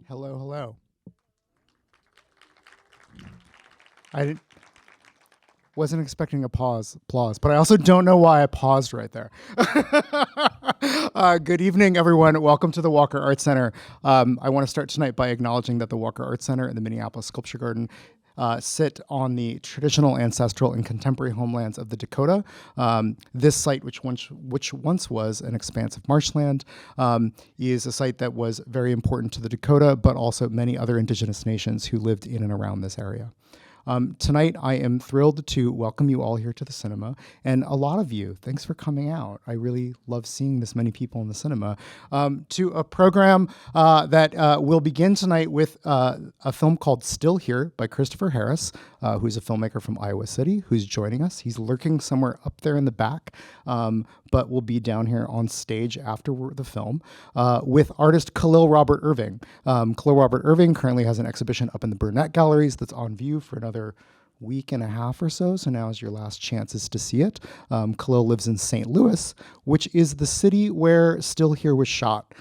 Hello, hello. I wasn't expecting applause, but I also don't know why I paused right there. Good evening, everyone. Welcome to the Walker Art Center. I want to start tonight by acknowledging that the Walker Art Center and the Minneapolis Sculpture Garden sit on the traditional, ancestral, and contemporary homelands of the Dakota. This site, which once was an expanse of marshland, is a site that was very important to the Dakota, but also many other indigenous nations who lived in and around this area. Tonight, I am thrilled to welcome you all here to the cinema, and a lot of you, thanks for coming out. I really love seeing this many people in the cinema, to a program that will begin tonight with a film called Still Here by Christopher Harris, who's a filmmaker from Iowa City, who's joining us. He's lurking somewhere up there in the back, but will be down here on stage after the film, with artist Kahlil Robert Irving. Kahlil Robert Irving currently has an exhibition up in the Burnett Galleries that's on view for another week and a half or so now is your last chances to see it. Kahlil lives in St. Louis, which is the city where Still Here was shot.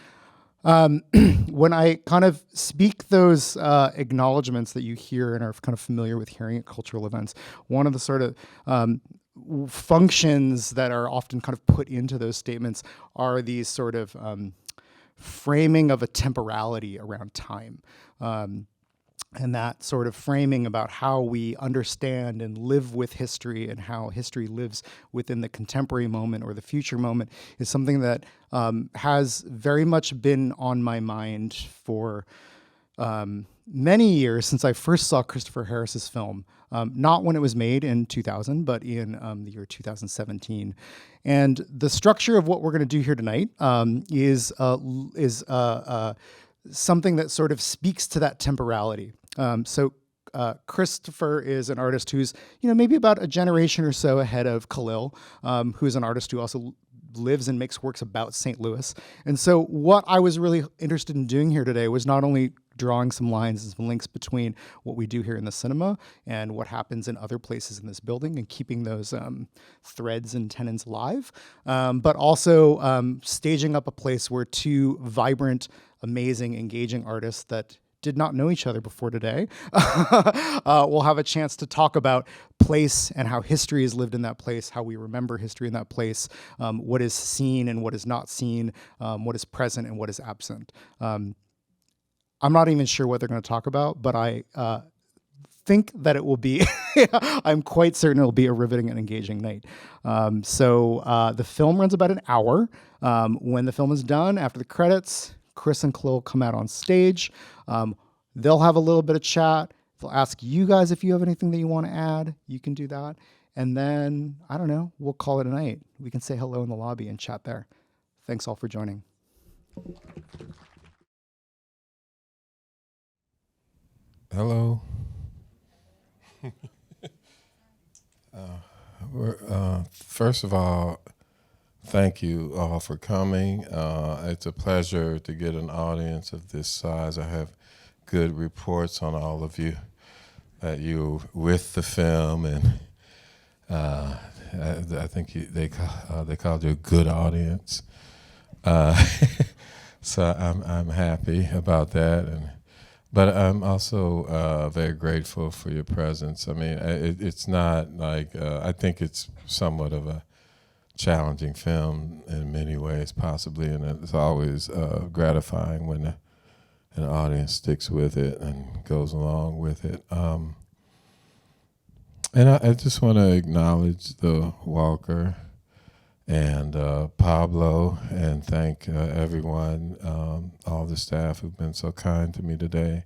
When I kind of speak those acknowledgments that you hear and are kind of familiar with hearing at cultural events, one of the sort of functions that are often kind of put into those statements are these sort of framing of a temporality around time. And that sort of framing about how we understand and live with history and how history lives within the contemporary moment or the future moment is something that has very much been on my mind for many years since I first saw Christopher Harris's film, not when it was made in 2000, but in the year 2017. And the structure of what we're going to do here tonight is something that sort of speaks to that temporality. Christopher is an artist who's, maybe about a generation or so ahead of Kahlil, who's an artist who also lives and makes works about St. Louis. And so what I was really interested in doing here today was not only drawing some lines and some links between what we do here in the cinema and what happens in other places in this building and keeping those threads and tenons alive, but also staging up a place where two vibrant, amazing, engaging artists that did not know each other before today we'll have a chance to talk about place and how history is lived in that place, how we remember history in that place, what is seen and what is not seen, what is present and what is absent. I'm not even sure what they're going to talk about, but I think that it will be, I'm quite certain it will be a riveting and engaging night. The film runs about an hour. When the film is done, after the credits, Chris and Kahlil come out on stage. They'll have a little bit of chat. They'll ask you guys if you have anything that you want to add. You can do that. And then, I don't know, we'll call it a night. We can say hello in the lobby and chat there. Thanks all for joining. Hello. First of all, thank you all for coming. It's a pleasure to get an audience of this size. I have good reports on all of you, that you're with the film, and I think they called you a good audience. So I'm happy about that, but I'm also very grateful for your presence. I mean, it's not like I think it's somewhat of a challenging film in many ways, possibly, and it's always gratifying when an audience sticks with it and goes along with it. And I just want to acknowledge the Walker and Pablo, and thank everyone, all the staff who've been so kind to me today.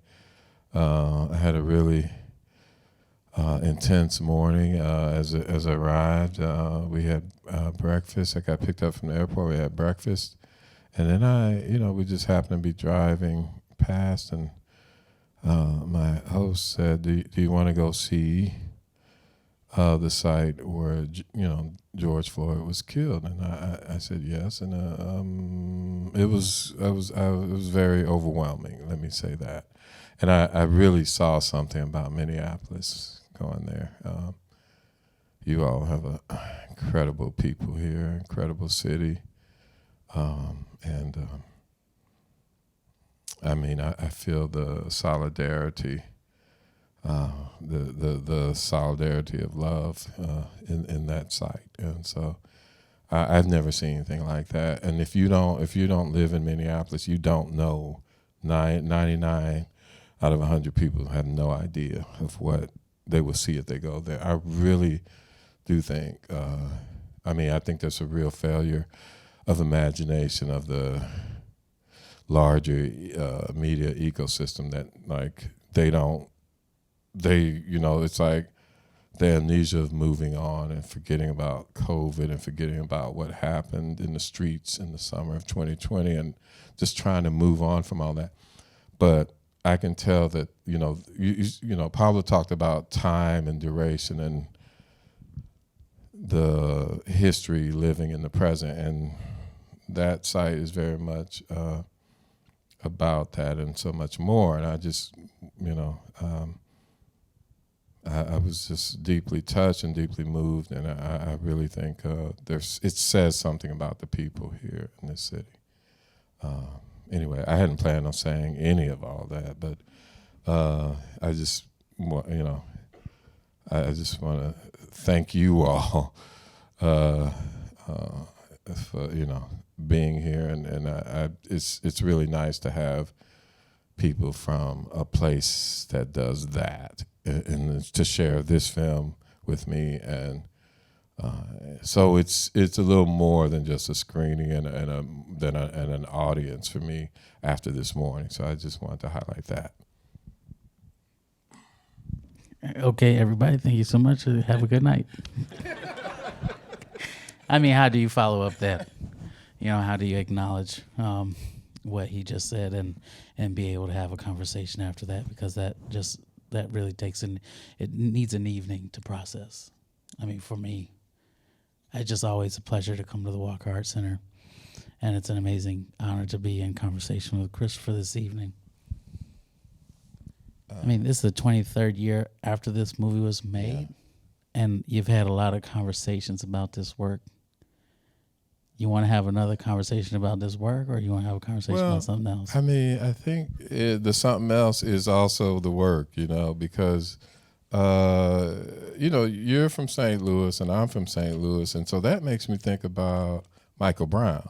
I had a really intense morning as I arrived. We had breakfast. I got picked up from the airport. We had breakfast, and then we just happened to be driving past, and my host said, "Do you want to go see the site where George Floyd was killed?" And I said yes, and it was very overwhelming. Let me say that, and I really saw something about Minneapolis going there. You all have incredible people here, incredible city, and I mean, I feel the solidarity, the solidarity of love in that site, and so I've never seen anything like that. And if you don't live in Minneapolis, you don't know. 99 out of 100 people have no idea of what they will see if they go there. I really do think. I think there's a real failure of imagination of the larger media ecosystem that it's like the amnesia of moving on and forgetting about COVID and forgetting about what happened in the streets in the summer of 2020 and just trying to move on from all that. But I can tell that, Pablo talked about time and duration and the history living in the present, and that site is very much about that and so much more. And I just, I was just deeply touched and deeply moved, and I really think it says something about the people here in this city. Anyway, I hadn't planned on saying any of all that, but I just want to thank you all for being here, and it's really nice to have people from a place that does that and to share this film with me, and so it's a little more than just a screening and an audience for me after this morning. So I just wanted to highlight that. Okay, everybody, thank you so much. Have a good night. I mean, how do you follow up that? How do you acknowledge what he just said and be able to have a conversation after that? Because that really it needs an evening to process. I mean, for me, it's just always a pleasure to come to the Walker Art Center, and it's an amazing honor to be in conversation with Christopher this evening. I mean, this is the 23rd year after this movie was made, and you've had a lot of conversations about this work. You want to have another conversation about this work, or you want to have a conversation about something else? I mean, I think the something else is also the work, because, you're from St. Louis and I'm from St. Louis, and so that makes me think about Michael Brown,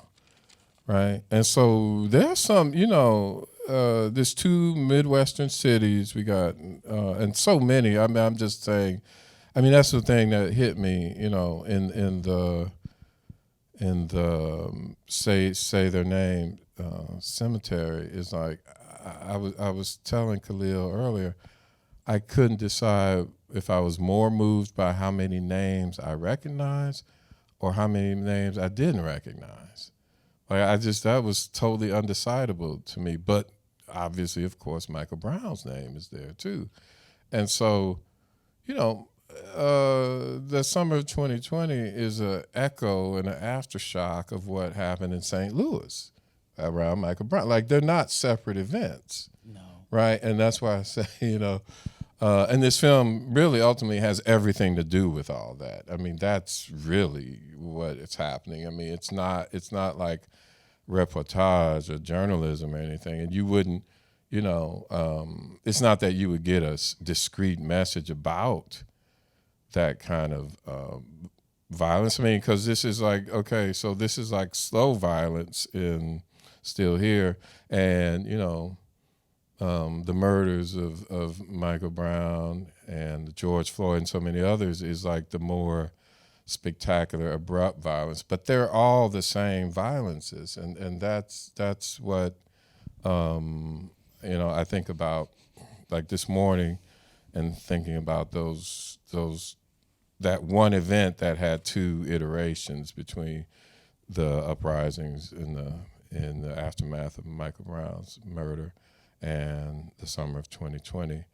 right? And so there's some, there's two Midwestern cities we got, and so many. I mean, I'm just saying. I mean, that's the thing that hit me, in the say their name cemetery is like I was telling Kahlil earlier. I couldn't decide if I was more moved by how many names I recognized or how many names I didn't recognize. Like that was totally undecidable to me. But obviously, of course, Michael Brown's name is there too. And so, the summer of 2020 is an echo and an aftershock of what happened in St. Louis around Michael Brown. Like, they're not separate events. No. Right? And that's why I say, and this film really ultimately has everything to do with all that. I mean, that's really what it's happening. I mean, it's not like reportage or journalism or anything. And you wouldn't, it's not that you would get a discrete message about that kind of violence. I mean, because this is like, okay, so this is like slow violence in Still Here, and the murders of Michael Brown and George Floyd and so many others is like the more spectacular, abrupt violence. But they're all the same violences, and that's what I think about, like this morning, and thinking about that one event that had two iterations between the uprisings in the aftermath of Michael Brown's murder and the summer of 2020.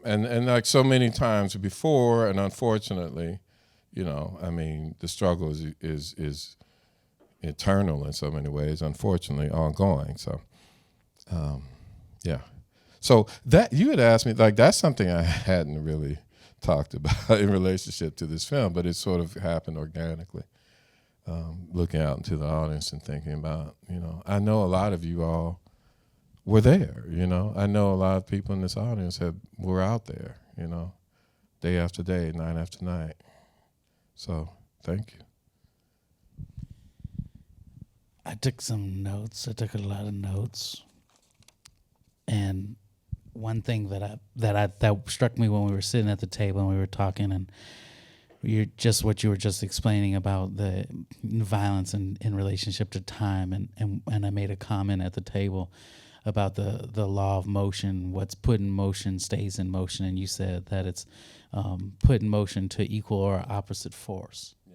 And like so many times before, and unfortunately, the struggle is eternal in so many ways, unfortunately ongoing. So, yeah. So that you had asked me, like, that's something I hadn't really talked about in relationship to this film, but it sort of happened organically. looking out into the audience and thinking about, I know a lot of you all were there, I know a lot of people in this audience were out there, day after day, night after night. So thank you. I took some notes. I took a lot of notes. And one thing that struck me when we were sitting at the table and we were talking, and what you were just explaining about the violence in relationship to time, and I made a comment at the table about the law of motion. What's put in motion stays in motion, and you said that it's put in motion to equal or opposite force. Yeah.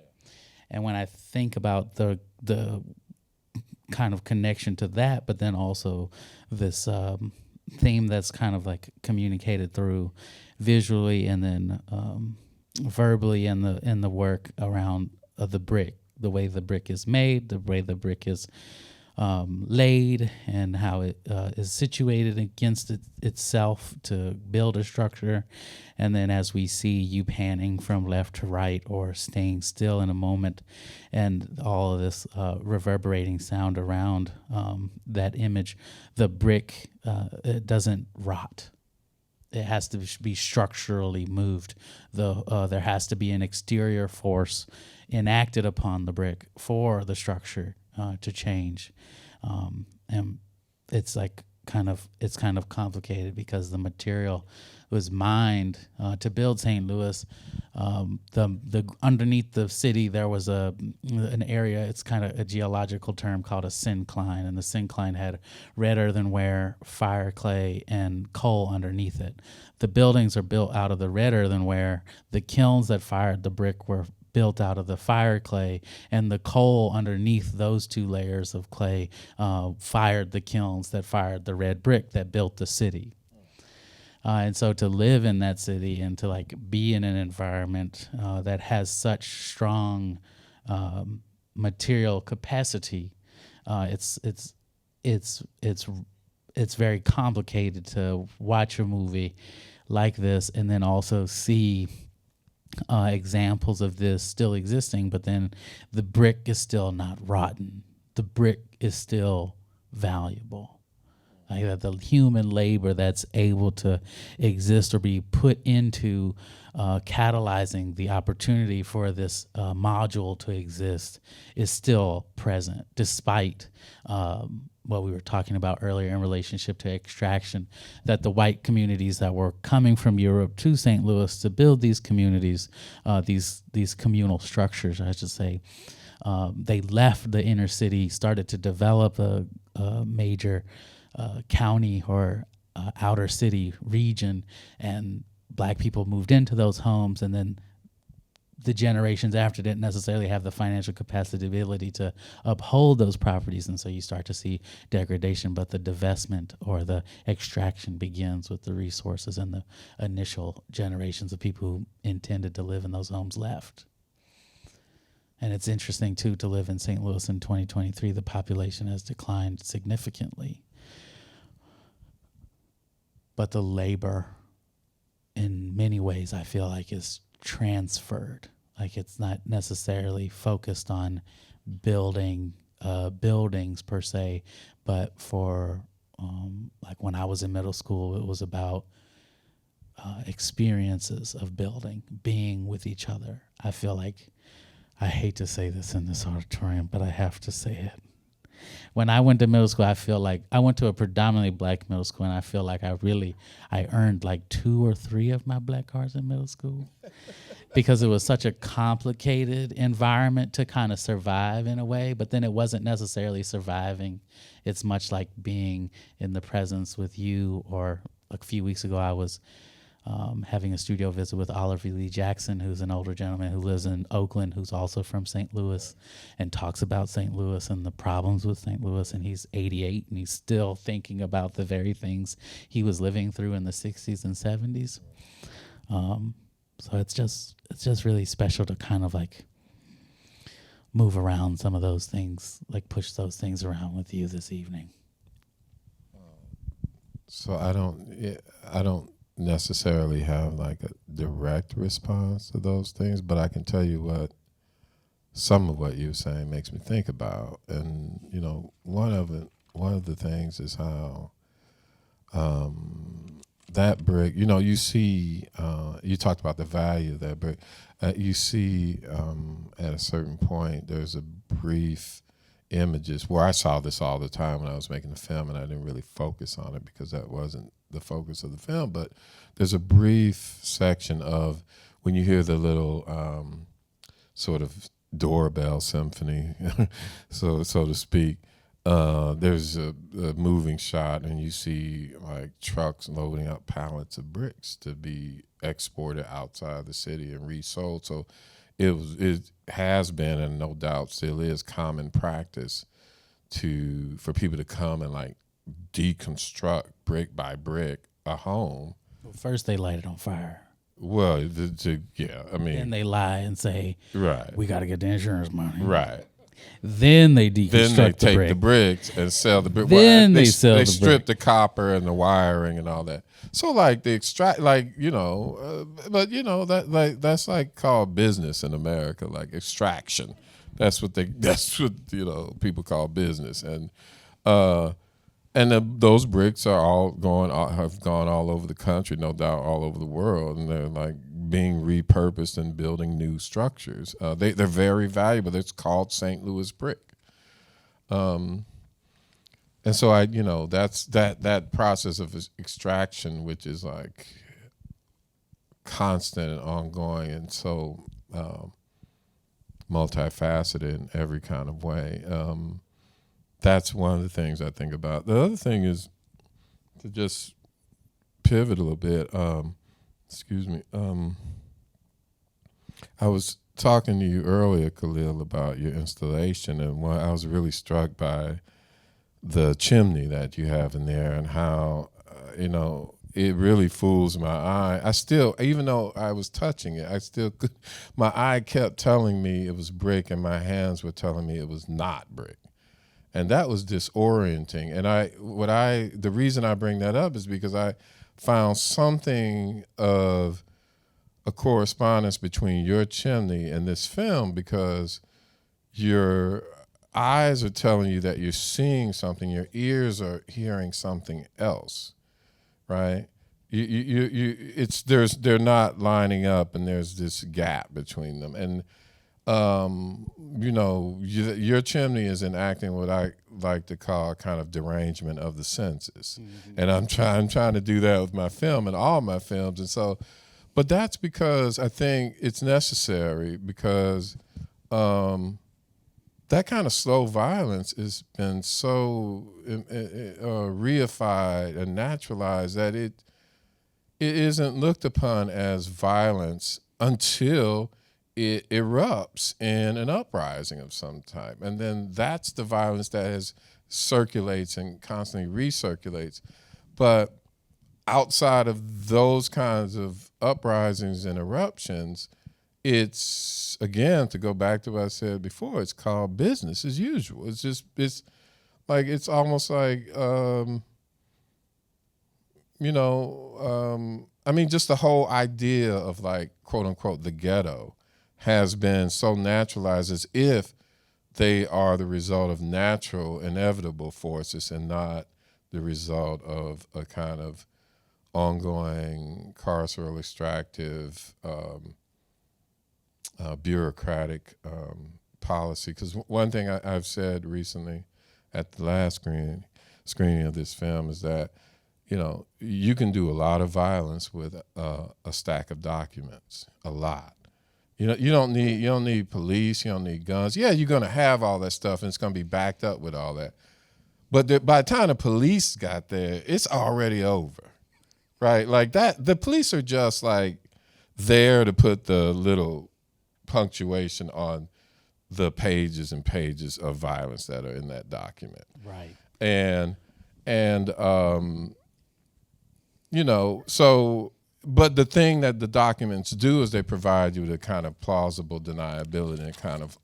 And when I think about the kind of connection to that, but then also this theme that's kind of like communicated through visually and then verbally in the work around the brick, the way the brick is made, the way the brick is laid, and how it is situated against itself to build a structure. And then as we see you panning from left to right or staying still in a moment, and all of this reverberating sound around that image, the brick, it doesn't rot. It has to be structurally moved. There has to be an exterior force enacted upon the brick for the structure to change, and it's kind of complicated because the material was mined to build St. Louis. The underneath the city there was an area. It's kind of a geological term called a syncline, and the syncline had red earthenware, fire clay, and coal underneath it. The buildings are built out of the red earthenware. The kilns that fired the brick were built out of the fire clay, and the coal underneath those two layers of clay fired the kilns that fired the red brick that built the city. And so to live in that city and to be in an environment that has such strong material capacity, it's very complicated to watch a movie like this and then also see examples of this still existing, but then the brick is still not rotten. The brick is still valuable. The human labor that's able to exist or be put into catalyzing the opportunity for this module to exist is still present, despite what we were talking about earlier in relationship to extraction, that the white communities that were coming from Europe to St. Louis to build these communities, these communal structures, I should say, they left the inner city, started to develop a major county or outer city region, and black people moved into those homes, and then the generations after didn't necessarily have the financial capacity, ability to uphold those properties, and so you start to see degradation, but the divestment or the extraction begins with the resources and the initial generations of people who intended to live in those homes left. And it's interesting, too, to live in St. Louis in 2023. The population has declined significantly, but the labor in many ways I feel like is transferred. It's not necessarily focused on building buildings per se, but for when I was in middle school, it was about experiences of building, being with each other. I feel like, I hate to say this in this auditorium, but I have to say it. When I went to middle school, I feel like I went to a predominantly black middle school, and I feel like I earned 2 or 3 of my black cards in middle school because it was such a complicated environment to kind of survive in a way, but then it wasn't necessarily surviving. It's much like being in the presence with you, or a few weeks ago I was having a studio visit with Oliver Lee Jackson, who's an older gentleman who lives in Oakland, who's also from St. Louis, and talks about St. Louis and the problems with St. Louis. And he's 88, and he's still thinking about the very things he was living through in the 60s and 70s. So it's just really special to kind of move around some of those things, push those things around with you this evening. So I don't necessarily have a direct response to those things, but I can tell you what some of what you were saying makes me think about. And one of the things is how that brick, you see, you talked about the value of that brick. You see at a certain point, there's a brief images where I saw this all the time when I was making the film, and I didn't really focus on it because that wasn't the focus of the film. But there's a brief section of when you hear the little sort of doorbell symphony, so to speak. There's a moving shot, and you see like trucks loading up pallets of bricks to be exported outside the city and resold. So it has been, and no doubt still is, common practice for people to come and like deconstruct brick by brick a home. Well, first they light it on fire. Well, I mean, Then they lie and say, right, we got to get the insurance money. right. Then they deconstruct Then they take brick. the bricks and sell the brick. Then they sell the strip brick. the copper and the wiring and all that. So like the extract, like but that's like called business in America, like extraction. That's what people call business, and those bricks are have gone all over the country, no doubt, all over the world, and they're like being repurposed and building new structures. They're very valuable. It's called St. Louis brick. And so that's that process of extraction, which is like constant and ongoing, and so multifaceted in every kind of way. That's one of the things I think about. The other thing is to just pivot a little bit. Excuse me. I was talking to you earlier, Kahlil, about your installation, and I was really struck by the chimney that you have in there and how, it really fools my eye. I still, even though I was touching it, my eye kept telling me it was brick and my hands were telling me it was not brick. And that was disorienting. And the reason I bring that up is because I found something of a correspondence between your chimney and this film, because your eyes are telling you that you're seeing something, your ears are hearing something else, right? They're not lining up, and there's this gap between them. And your chimney is enacting what I like to call kind of derangement of the senses. Mm-hmm. And I'm trying to do that with my film and all my films. And so, but that's because I think it's necessary, because that kind of slow violence has been so reified and naturalized that it isn't looked upon as violence until it erupts in an uprising of some type. And then that's the violence that circulates and constantly recirculates. But outside of those kinds of uprisings and eruptions, it's, again, to go back to what I said before, it's called business as usual. It's almost like, just the whole idea of like, quote unquote, the ghetto has been so naturalized as if they are the result of natural, inevitable forces and not the result of a kind of ongoing carceral, extractive, bureaucratic policy. Because one thing I've said recently at the last screening of this film is that, you can do a lot of violence with a stack of documents, a lot. You don't need police, you don't need guns. Yeah, you're gonna have all that stuff, and it's gonna be backed up with all that. But by the time the police got there, it's already over, right? Like that, the police are just like there to put the little punctuation on the pages and pages of violence that are in that document, right? And so. But the thing that the documents do is they provide you with a kind of plausible deniability and kind of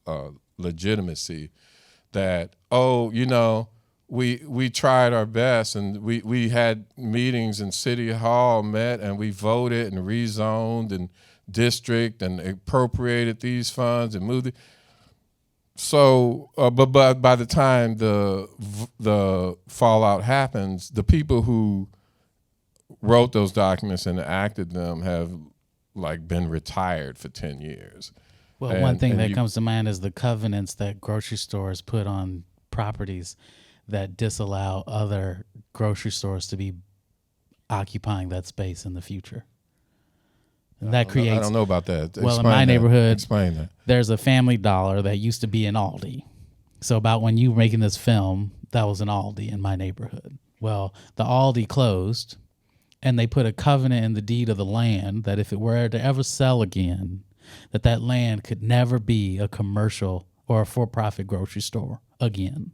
legitimacy that, we tried our best, and we had meetings in City Hall, met, and we voted and rezoned and district and appropriated these funds and moved it. So, but by the time the fallout happens, the people who wrote those documents and enacted them have like been retired for 10 years. Well, one thing that comes to mind is the covenants that grocery stores put on properties that disallow other grocery stores to be occupying that space in the future. And that creates. I don't know about that. Well, in my neighborhood, explain that. There's a Family Dollar that used to be an Aldi. So about when you were making this film, that was an Aldi in my neighborhood. Well, the Aldi closed, and they put a covenant in the deed of the land that if it were to ever sell again, that land could never be a commercial or a for-profit grocery store again.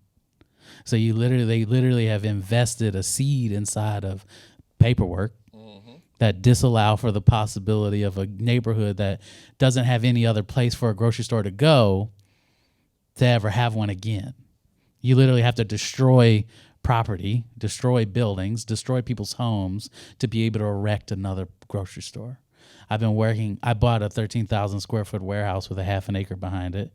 So they literally have invested a seed inside of paperwork that disallow for the possibility of a neighborhood that doesn't have any other place for a grocery store to go to ever have one again. You literally have to destroy property, destroy buildings, destroy people's homes to be able to erect another grocery store. I bought a 13,000 square foot warehouse with a half an acre behind it,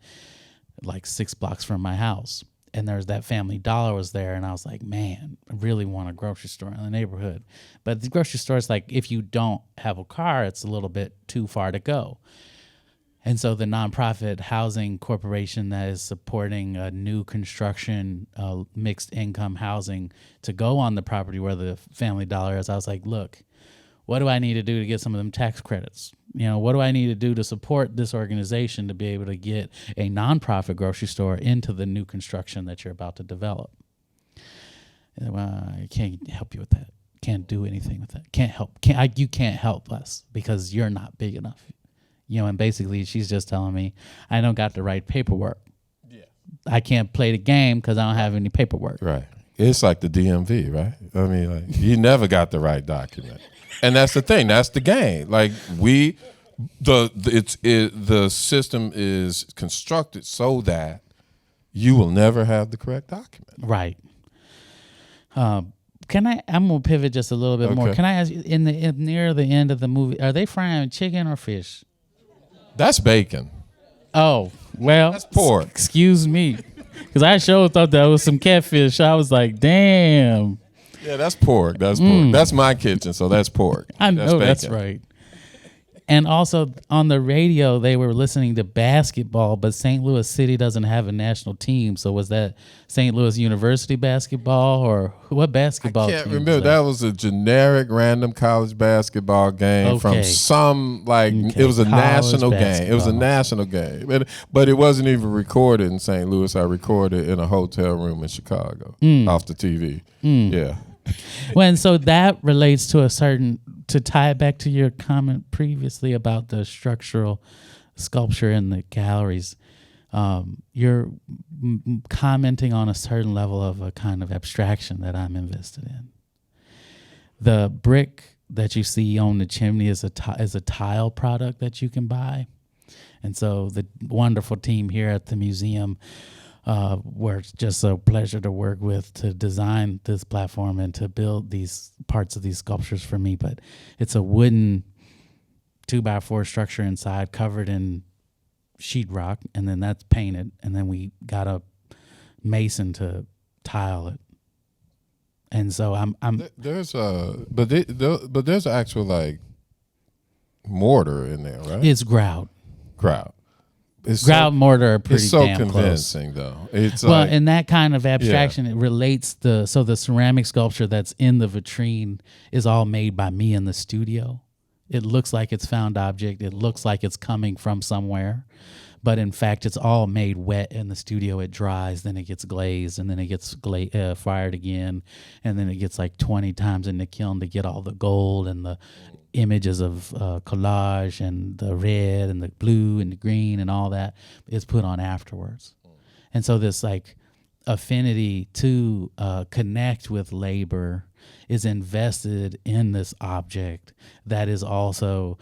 like 6 blocks from my house. And there's that Family Dollar was there, and I was like, man, I really want a grocery store in the neighborhood. But the grocery store is like, if you don't have a car, it's a little bit too far to go. And so the nonprofit housing corporation that is supporting a new construction, mixed income housing to go on the property where the Family Dollar is, I was like, look, what do I need to do to get some of them tax credits? What do I need to do to support this organization to be able to get a nonprofit grocery store into the new construction that you're about to develop? Well, I can't help you with that. Can't do anything with that. Can't help. You can't help us because you're not big enough. And basically she's just telling me I don't got the right paperwork. Yeah. I can't play the game because I don't have any paperwork. Right. It's like the DMV, right? I mean, like, you never got the right document. And that's the thing. That's the game. Like the system is constructed so that you will never have the correct document. Right. I'm gonna pivot just a little bit more. Can I ask you, near the end of the movie, are they frying chicken or fish? That's bacon. Oh, well, that's pork. Excuse me, because I sure thought that was some catfish. I was like, damn. Yeah, that's pork. That's pork. That's my kitchen, so that's pork. I know that's right. And also on the radio, they were listening to basketball, but St. Louis City doesn't have a national team. So was that St. Louis University basketball or what basketball? I can't remember. That was a generic random college basketball game from some it was a national game. It was a national game, but it wasn't even recorded in St. Louis. I recorded in a hotel room in Chicago off the TV. Yeah. Well, and so that relates to to tie it back to your comment previously about the structural sculpture in the galleries. You're commenting on a certain level of a kind of abstraction that I'm invested in. The brick that you see on the chimney is a tile product that you can buy. And so the wonderful team here at the museum where it's just a pleasure to work with to design this platform and to build these parts of these sculptures for me. But it's a wooden 2x4 structure inside covered in sheetrock, and then that's painted, and then we got a mason to tile it. And so there's actual like mortar in there, right? It's grout. It's grout mortar are pretty it's so damn convincing close. Though. It's well, in that kind of abstraction, it relates the ceramic sculpture that's in the vitrine is all made by me in the studio. It looks like it's found object. It looks like it's coming from somewhere. But in fact, it's all made wet in the studio. It dries, then it gets glazed, and then it gets fired again, and then it gets like 20 times in the kiln to get all the gold and the images of collage and the red and the blue and the green and all that is put on afterwards. And so this like affinity to connect with labor is invested in this object that is also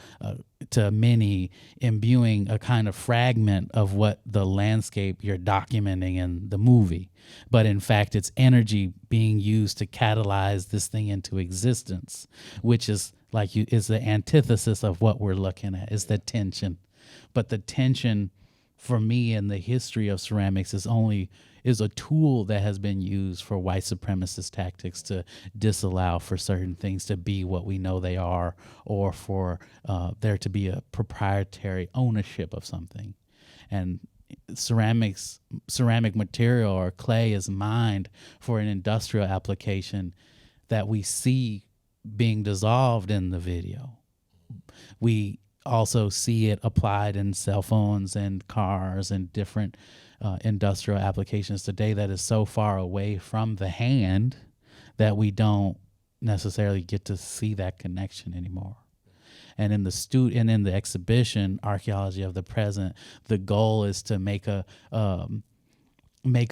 to many imbuing a kind of fragment of what the landscape you're documenting in the movie. But in fact, it's energy being used to catalyze this thing into existence, which is is the antithesis of what we're looking at, is the tension. But the tension for me in the history of ceramics is a tool that has been used for white supremacist tactics to disallow for certain things to be what we know they are, or for there to be a proprietary ownership of something. And ceramic material or clay is mined for an industrial application that we see being dissolved in the video. We also see it applied in cell phones and cars and different industrial applications today that is so far away from the hand that we don't necessarily get to see that connection anymore. And in the exhibition, Archaeology of the Present, the goal is to make a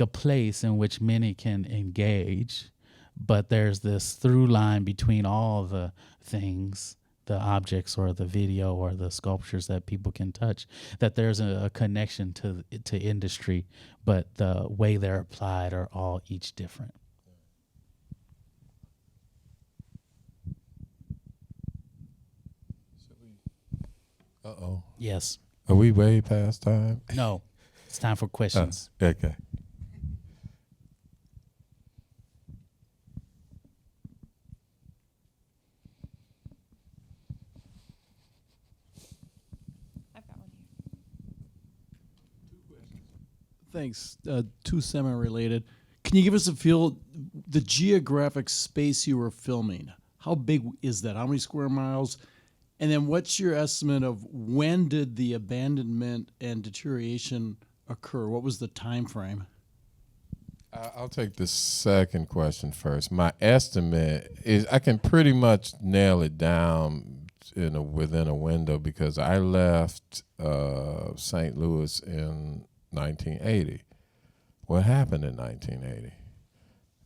place in which many can engage, but there's this through line between all the things, the objects or the video or the sculptures that people can touch, that there's a connection to industry, but the way they're applied are all each different. Uh-oh. Yes. Are we way past time? No. It's time for questions. Okay. I've got one here. Thanks. Two semi-related. Can you give us a feel, the geographic space you were filming, how big is that? How many square miles? And then what's your estimate of when did the abandonment and deterioration occur? What was the time frame? I'll take the second question first. My estimate is I can pretty much nail it down within a window because I left St. Louis in 1980. What happened in 1980?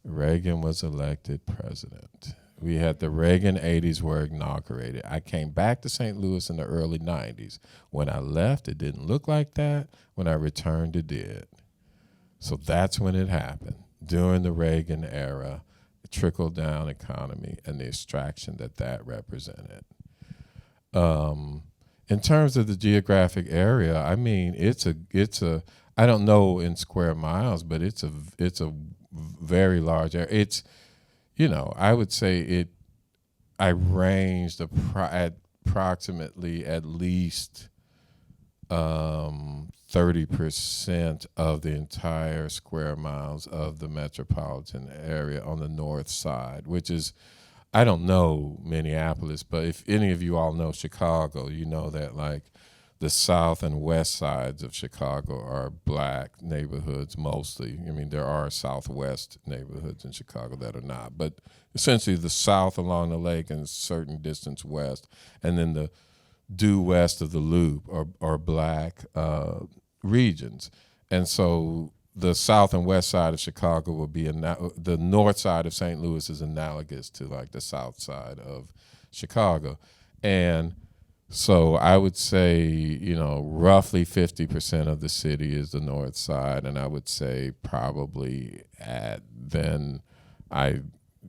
Reagan was elected president. We had the Reagan 80s were inaugurated. I came back to St. Louis in the early 90s. When I left, it didn't look like that. When I returned, it did. So that's when it happened. During the Reagan era, the trickle-down economy and the extraction that represented. In terms of the geographic area, I mean, it's a I don't know in square miles, but it's a very large area. It's, I would say I ranged approximately at least 30% of the entire square miles of the metropolitan area on the north side, which is, I don't know Minneapolis, but if any of you all know Chicago, you know that like the south and west sides of Chicago are black neighborhoods mostly. I mean, there are southwest neighborhoods in Chicago that are not, but essentially the south along the lake and a certain distance west, and then the due west of the Loop are black regions. And so the south and west side of Chicago will be, the north side of St. Louis is analogous to like the south side of Chicago. And so I would say, roughly 50% of the city is the north side. And I would say probably I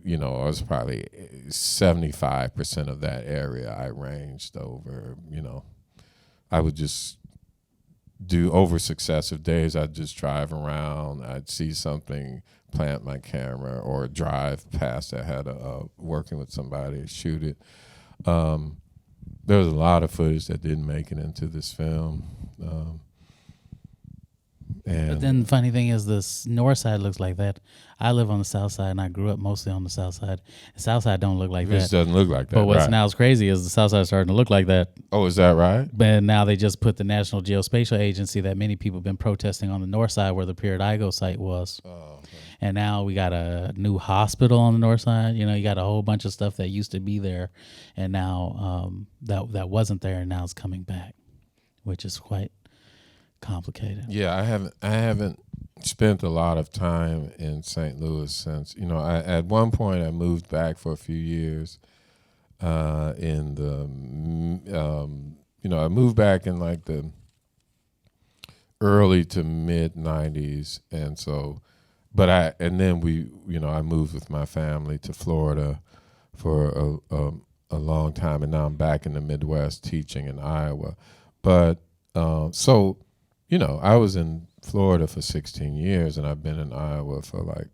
was probably 75% of that area I ranged over, I would just do over successive days. I'd just drive around. I'd see something, plant my camera, or drive past. I had working with somebody, shoot it. There was a lot of footage that didn't make it into this film. But then the funny thing is this north side looks like that. I live on the south side, and I grew up mostly on the south side. The south side don't look like that. This doesn't look like that, But what's right. now is crazy is the south side is starting to look like that. Oh, is that right? But now they just put the National Geospatial Agency that many people have been protesting on the north side where the Periodigo site was. Oh, okay. And now we got a new hospital on the north side. You got a whole bunch of stuff that used to be there, and now that wasn't there, and now it's coming back, which is quite complicated. Yeah, I haven't spent a lot of time in St. Louis since, at one point I moved back for a few years I moved back in like the early to mid 90s. And so, I moved with my family to Florida for a long time. And now I'm back in the Midwest teaching in Iowa. But, I was in Florida for 16 years, and I've been in Iowa for like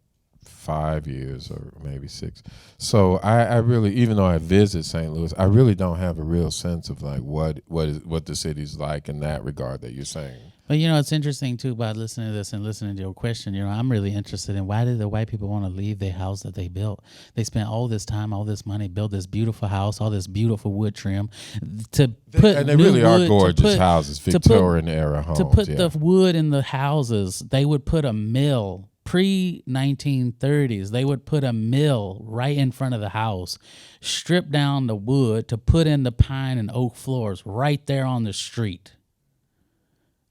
5 years or maybe 6. So I really, even though I visit St. Louis, I really don't have a real sense of like what the city's like in that regard that you're saying. But it's interesting too about listening to this and listening to your question. I'm really interested in why did the white people want to leave the house that they built? They spent all this time, all this money, built this beautiful house, all this beautiful wood trim, and they really are gorgeous houses, Victorian era homes. To put the wood in the houses, they would put a mill. Pre-1930s, they would put a mill right in front of the house, strip down the wood to put in the pine and oak floors right there on the street.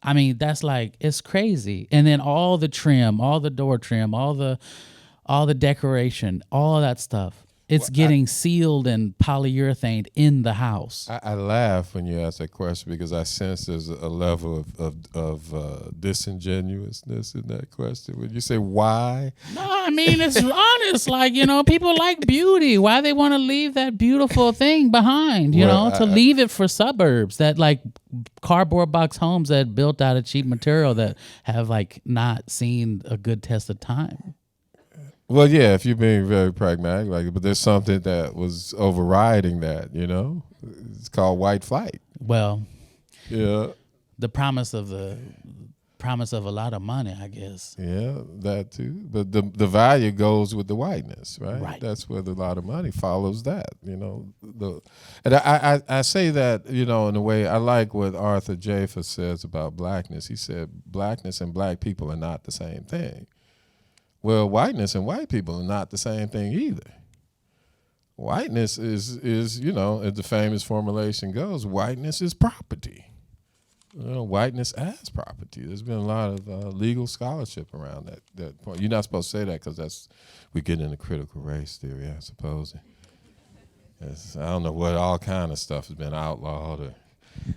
I mean, that's like, it's crazy. And then all the trim, all the door trim, all the decoration, all that stuff. It's getting sealed and polyurethane in the house. I laugh when you ask that question because I sense there's a level of disingenuousness in that question. When you say why? No, I mean, it's honest. Like, people like beauty. Why they want to leave that beautiful thing behind, to leave it for suburbs that like cardboard box homes that built out of cheap material that have like not seen a good test of time. Well, yeah, if you're being very pragmatic, but there's something that was overriding that, It's called white flight. Well, yeah, the promise of a lot of money, I guess. Yeah, that too. But the value goes with the whiteness, right? Right. That's where the lot of money follows that, And I say that, in a way, I like what Arthur Jafa says about blackness. He said blackness and black people are not the same thing. Well, whiteness and white people are not the same thing either. Whiteness is as the famous formulation goes, whiteness is property. Whiteness as property. There's been a lot of legal scholarship around that point. You're not supposed to say that because we get into critical race theory, I suppose. I don't know what all kind of stuff has been outlawed or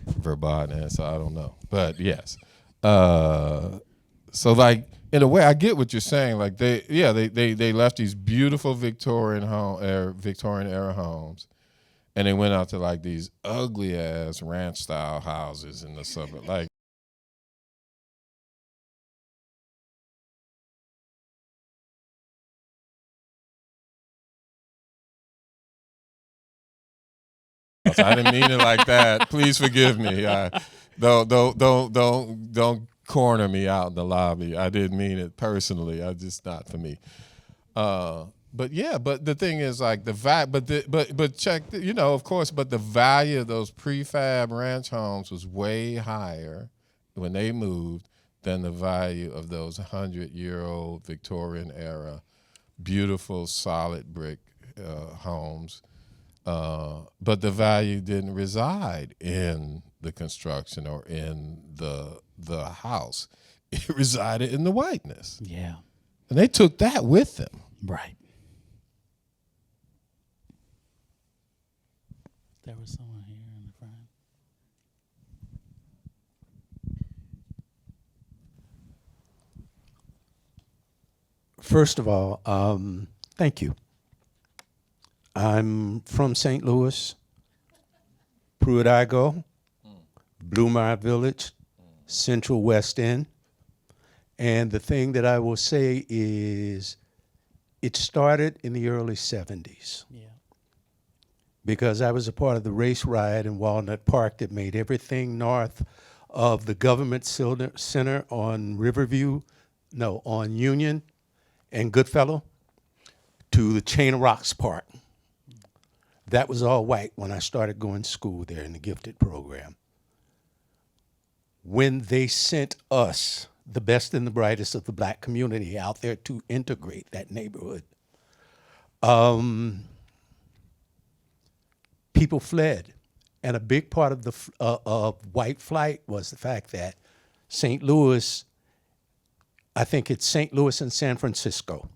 verboten, so I don't know. But yes. So like, in a way, I get what you're saying. Like they left these beautiful Victorian era homes, and they went out to like these ugly ass ranch style houses in the suburb. Like, I didn't mean it like that. Please forgive me. Don't corner me out in the lobby. I didn't mean it personally. I just not for me. But the thing is like the value. But check. Of course. But the value of those prefab ranch homes was way higher when they moved than the value of those 100-year-old Victorian era, beautiful solid brick homes. But the value didn't reside in the construction or in the house. It resided in the whiteness. Yeah. And they took that with them. Right. There was someone here in the front. First of all, thank you. I'm from St. Louis, Pruitt-Igoe, Blue Mile Village, Central West End. And the thing that I will say is it started in the early 70s. Yeah. Because I was a part of the race riot in Walnut Park that made everything north of the government center on on Union and Goodfellow to the Chain of Rocks Park. That was all white when I started going to school there in the gifted program. When they sent us, the best and the brightest of the black community, out there to integrate that neighborhood, people fled. And a big part of the white flight was the fact that St. Louis, I think it's St. Louis and San Francisco,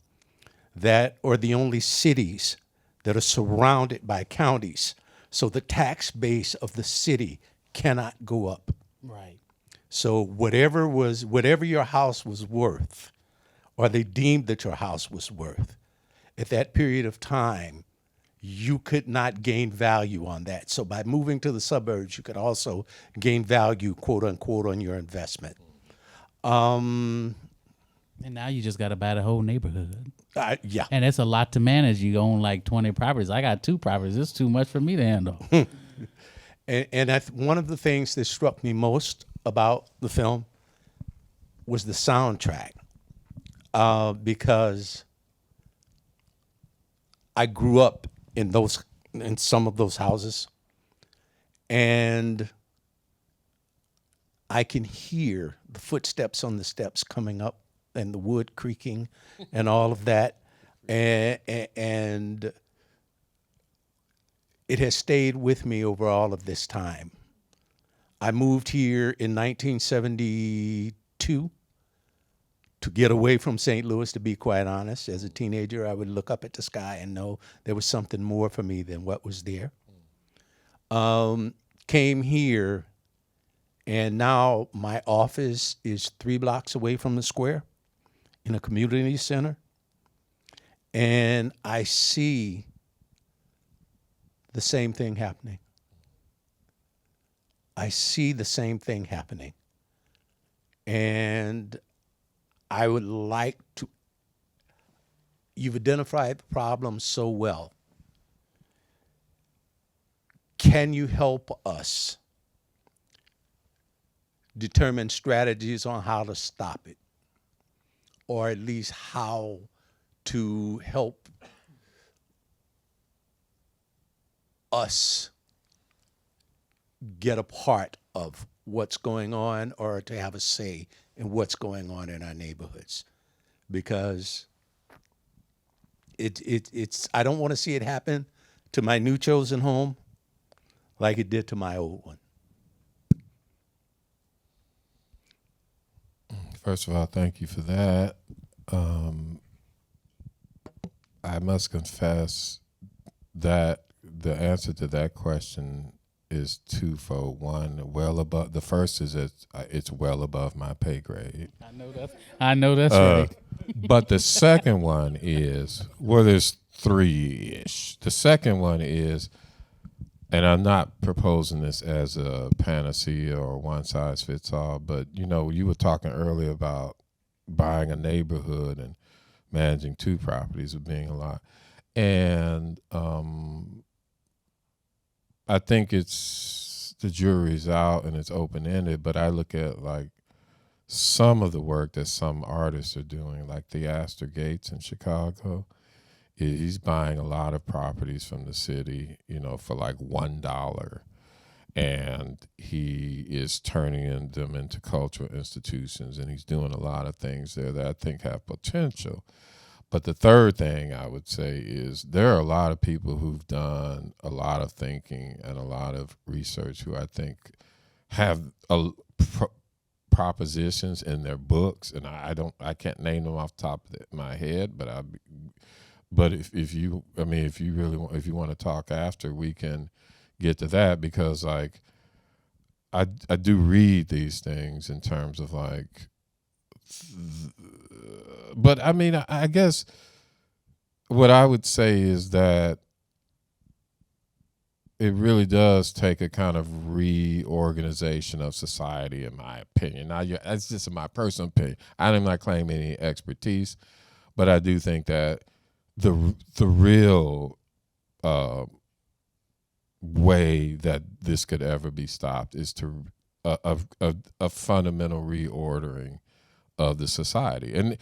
that are the only cities that are surrounded by counties. So the tax base of the city cannot go up. Right. So whatever your house was worth, or they deemed that your house was worth, at that period of time, you could not gain value on that. So by moving to the suburbs, you could also gain value, quote unquote, on your investment. Um, And now you just got to buy the whole neighborhood. yeah. And it's a lot to manage. You own like 20 properties. I got 2 properties. It's too much for me to handle. And one of the things that struck me most about the film was the soundtrack, because I grew up in some of those houses, and I can hear the footsteps on the steps coming up and the wood creaking and all of that, and it has stayed with me over all of this time. I moved here in 1972 to get away from St. Louis, to be quite honest. As a teenager, I would look up at the sky and know there was something more for me than what was there. Came here, and now my office is 3 blocks away from the square in a community center. And I see the same thing happening. I see the same thing happening. And I would like to, you've identified the problem so well. Can you help us determine strategies on how to stop it? Or at least how to help us get a part of what's going on, or to have a say in what's going on in our neighborhoods, because it's I don't want to see it happen to my new chosen home like it did to my old one. First of all, thank you for that. I must confess that the answer to that question is twofold. One, well above. The first is it's well above my pay grade. I know that's right. But the second one is, well, there's 3-ish. The second one is, and I'm not proposing this as a panacea or one size fits all, but you were talking earlier about buying a neighborhood and managing 2 properties of being a lot. And I think it's the jury's out and it's open-ended, but I look at like some of the work that some artists are doing, like the Astor Gates in Chicago. He's buying a lot of properties from the city, for like $1. And he is turning them into cultural institutions, and he's doing a lot of things there that I think have potential. But the third thing I would say is there are a lot of people who've done a lot of thinking and a lot of research who I think have propositions in their books, and I can't name them off the top of my head, but if you want to talk after, we can get to that, because like I do read these things in terms of like. But I mean, I guess what I would say is that it really does take a kind of reorganization of society, in my opinion. Now, that's just my personal opinion. I'm not claiming any expertise, but I do think that the real way that this could ever be stopped is to a fundamental reordering of the society. And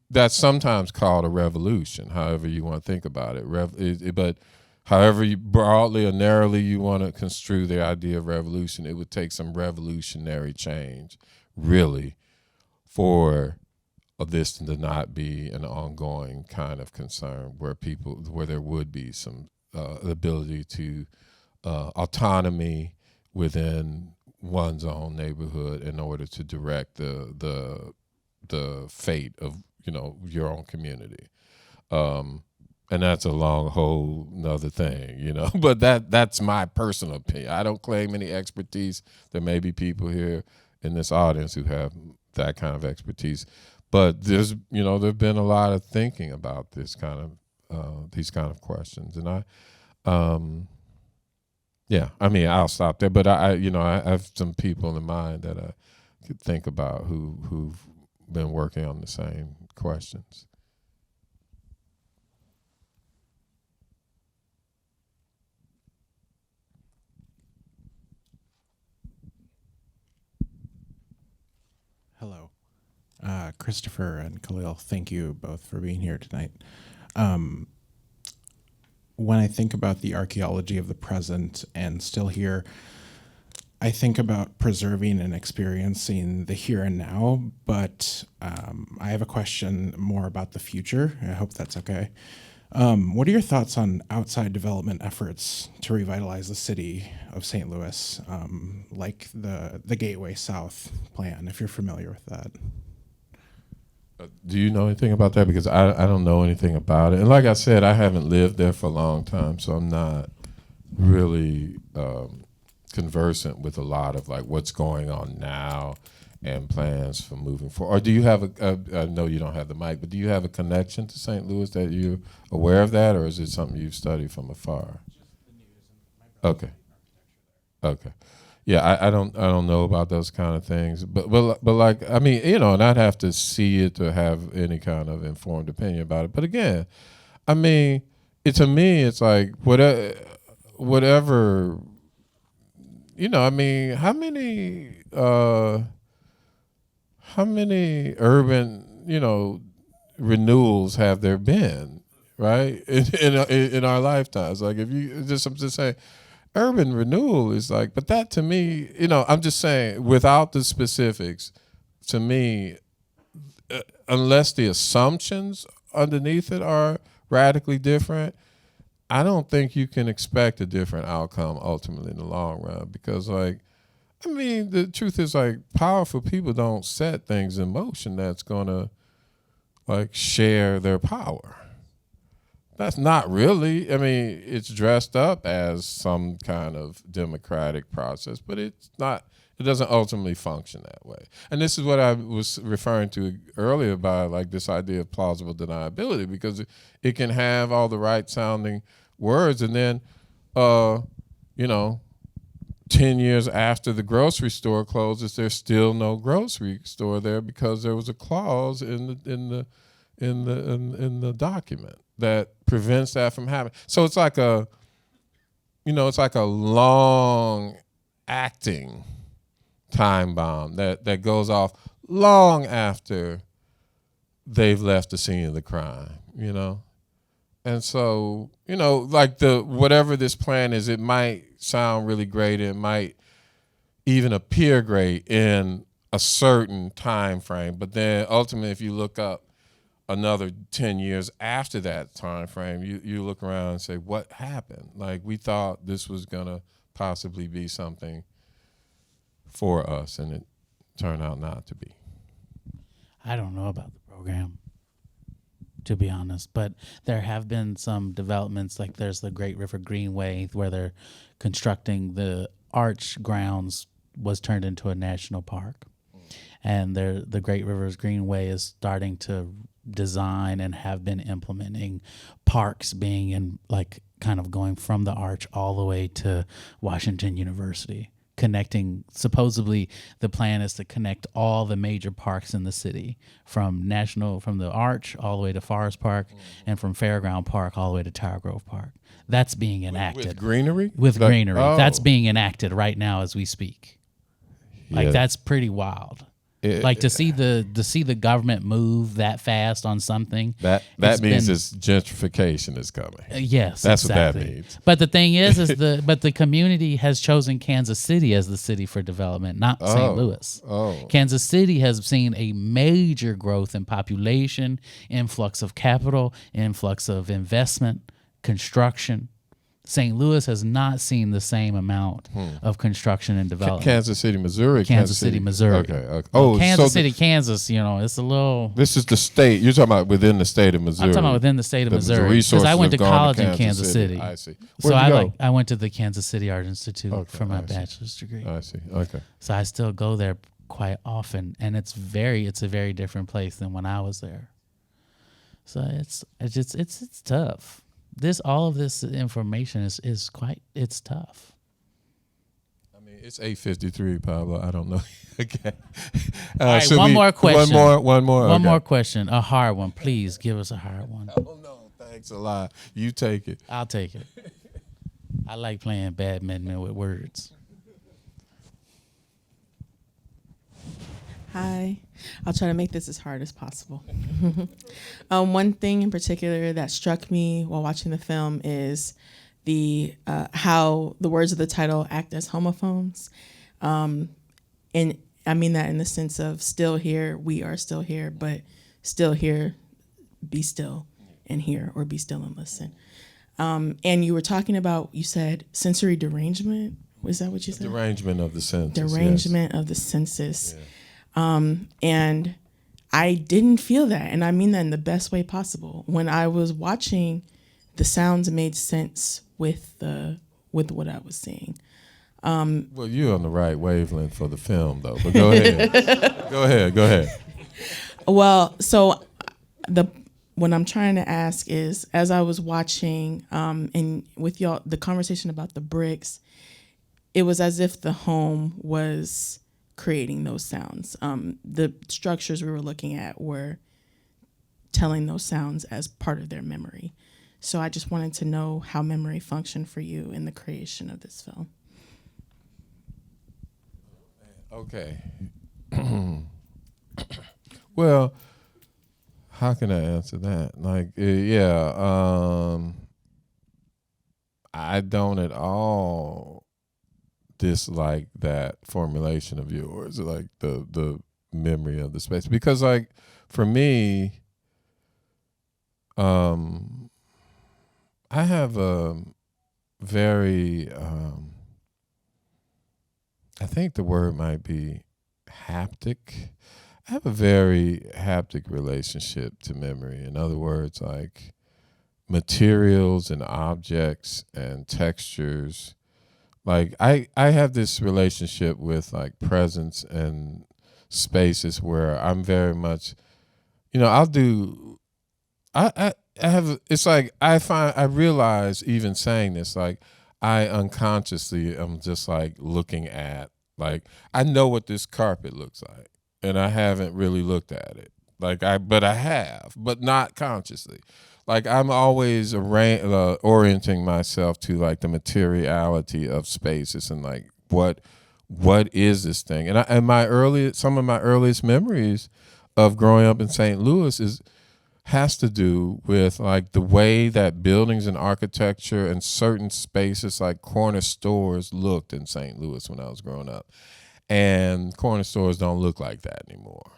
that's sometimes called a revolution, however you want to think about it. But however you broadly or narrowly you want to construe the idea of revolution, it would take some revolutionary change, really, for this to not be an ongoing kind of concern where there would be some ability to autonomy within one's own neighborhood in order to direct the fate of your own community, and that's a long whole nother thing, But that's my personal opinion. I don't claim any expertise. There may be people here in this audience who have that kind of expertise, but there's there've been a lot of thinking about these kind of questions, and yeah, I mean, I'll stop there, but I have some people in mind that I could think about who've been working on the same questions. Hello. Christopher and Kahlil, thank you both for being here tonight. When I think about the archaeology of the present and still here, I think about preserving and experiencing the here and now, but I have a question more about the future. I hope that's okay. What are your thoughts on outside development efforts to revitalize the city of St. Louis, like the Gateway South plan, if you're familiar with that? Do you know anything about that? Because I don't know anything about it. And like I said, I haven't lived there for a long time, so I'm not really conversant with a lot of like what's going on now and plans for moving forward. Or do you have I know you don't have the mic, but do you have a connection to St. Louis that you're aware of that, or is it something you've studied from afar? Okay. Okay. Yeah, I don't know about those kind of things, but like, I mean, you know, and I'd have to see it to have any kind of informed opinion about it. But again, I mean, to me, it's like whatever, you know. I mean, how many urban, you know, renewals have there been, right, in our lifetimes? Like, if you I'm just saying. Urban renewal is like, but that to me, you know, I'm just saying without the specifics, to me, unless the assumptions underneath it are radically different, I don't think you can expect a different outcome ultimately in the long run. Because, like, I mean, the truth is, like, powerful people don't set things in motion that's gonna like share their power. That's not really. I mean, it's dressed up as some kind of democratic process, but it's not. It doesn't ultimately function that way. And this is what I was referring to earlier by like this idea of plausible deniability, because it can have all the right sounding words, and then, you know, 10 years after the grocery store closes, there's still no grocery store there because there was a clause in the document that prevents that from happening. So it's like a long acting time bomb that goes off long after they've left the scene of the crime, you know? And so, you know, like whatever this plan is, it might sound really great. It might even appear great in a certain time frame. But then ultimately, if you look up another 10 years after that time frame, you look around and say, what happened? Like, we thought this was gonna possibly be something for us, and it turned out not to be. I don't know about the program, to be honest, but there have been some developments, like there's the Great River Greenway where they're constructing the arch grounds was turned into a national park. And the Great Rivers Greenway is starting to design and have been implementing parks being in, like, kind of going from the arch all the way to Washington University, connecting. Supposedly the plan is to connect all the major parks in the city, from the arch all the way to Forest Park, and from Fairground Park all the way to Tower Grove Park. That's being enacted. With greenery? Greenery. Oh. That's being enacted right now as we speak. Like, Yeah. that's pretty wild. Like, to see the government move that fast on something. That means it's gentrification is coming. Yes, that's exactly. what that means. But the thing is the community has chosen Kansas City as the city for development, not St. Louis. Kansas City has seen a major growth in population, influx of capital, influx of investment, construction. St. Louis has not seen the same amount of construction and development. Kansas City, Missouri. Kansas City, Missouri. Okay. Oh, Kansas City, Kansas. You know, it's a little. This is the state. You're talking about within the state of Missouri. I'm talking about within the state of Missouri, because I went to college in Kansas City. I see. So Where'd you go? I went to the Kansas City Art Institute for my I see. bachelor's degree. I see. Okay. So I still go there quite often, and it's a very different place than when I was there. So it's tough. All of this information is quite, it's tough. I mean, it's 8:53, Pablo. I don't know. Okay. All right, one more question. One more. One more question. A hard one, please. Give us a hard one. Oh no, thanks a lot. You take it. I'll take it. I like playing badminton with words. Hi. I'll try to make this as hard as possible. One thing in particular that struck me while watching the film is the how the words of the title act as homophones. And I mean that in the sense of still here, we are still here, but still here, be still and hear, or be still and listen. And you were talking about, you said sensory derangement. Was that what you said? Derangement of the senses. Derangement of the senses. Yeah. And I didn't feel that. And I mean that in the best way possible. When I was watching, the sounds made sense with what I was seeing. Well, you're on the right wavelength for the film, though. But go ahead. Go ahead. Well, so what I'm trying to ask is, as I was watching, and with y'all, the conversation about the bricks, it was as if the home was creating those sounds. The structures we were looking at were telling those sounds as part of their memory. So I just wanted to know how memory functioned for you in the creation of this film. Okay. Well, how can I answer that? Like, I don't at all dislike that formulation of yours, like the memory of the space, because like for me, I have a very I think the word might be haptic. I have a very haptic relationship to memory. In other words, like materials and objects and textures. Like I have this relationship with like presence and spaces where I'm very much, I have, it's like I realize even saying this, like I unconsciously am just like looking at, like I know what this carpet looks like and I haven't really looked at it. But I have, but not consciously. Like I'm always orienting myself to like the materiality of spaces and like what is this thing? And some of my earliest memories of growing up in St. Louis has to do with like the way that buildings and architecture and certain spaces like corner stores looked in St. Louis when I was growing up. And corner stores don't look like that anymore.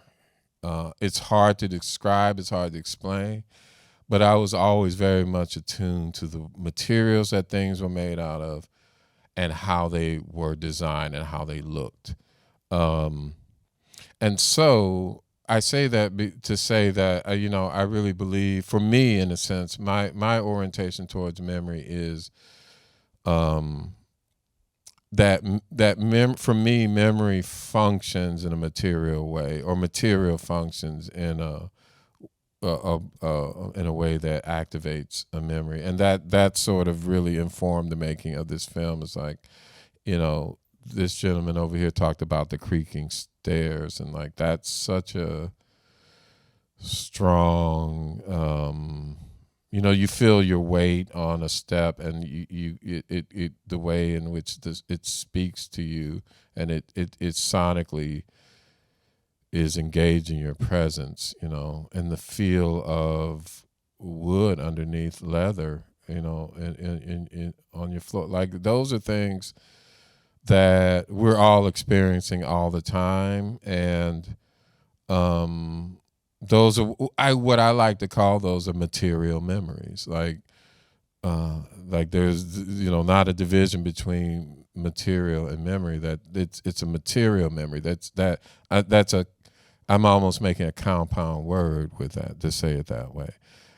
It's hard to describe, it's hard to explain, but I was always very much attuned to the materials that things were made out of and how they were designed and how they looked. And so I say that to say that, I really believe, for me, in a sense, my orientation towards memory is for me, memory functions in a material way, or material functions in a way that activates a memory, and that sort of really informed the making of this film. It's like, this gentleman over here talked about the creaking stairs, and like that's such a strong, you feel your weight on a step, and it the way in which it speaks to you, and it sonically is engaging your presence, and the feel of wood underneath leather, in on your floor. Like those are things that we're all experiencing all the time, and those are what I like to call those are material memories. Like there's not a division between material and memory. That it's a material memory. I'm almost making a compound word with that, to say it that way.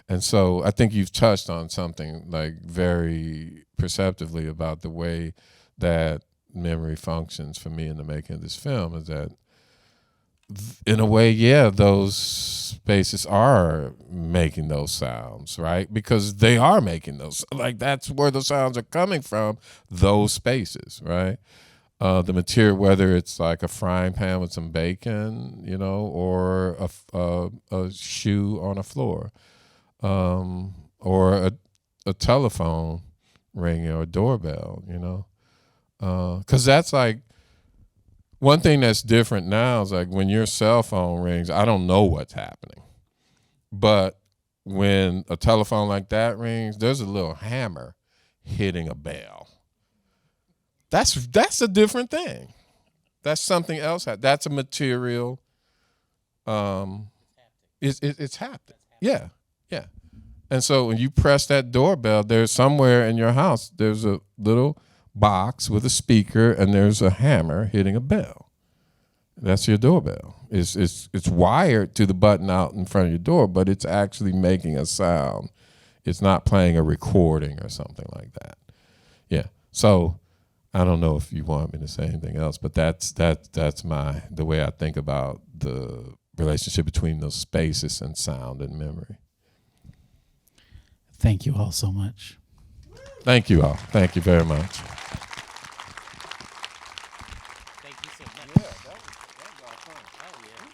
And so I think you've touched on something like very perceptively about the way that memory functions for me in the making of this film, is that in a way, those spaces are making those sounds, right? Because they are making those, like that's where the sounds are coming from, those spaces, right? the material, whether it's like a frying pan with some bacon, or a shoe on a floor, or a telephone ring or a doorbell, because that's like one thing that's different now is like when your cell phone rings, I don't know what's happening, but when a telephone like that rings, there's a little hammer hitting a bell. That's a different thing. That's something else. That's a material. It's happening. Yeah, yeah. And so when you press that doorbell, there's somewhere in your house, there's a little box with a speaker, and there's a hammer hitting a bell. That's your doorbell. It's wired to the button out in front of your door, but it's actually making a sound. It's not playing a recording or something like that. Yeah. So I don't know if you want me to say anything else, but that's the way I think about the relationship between those spaces and sound and memory. Thank you all so much. Thank you all. Thank you very much. Thank you so much. Yeah, that was our fun. Oh, yeah.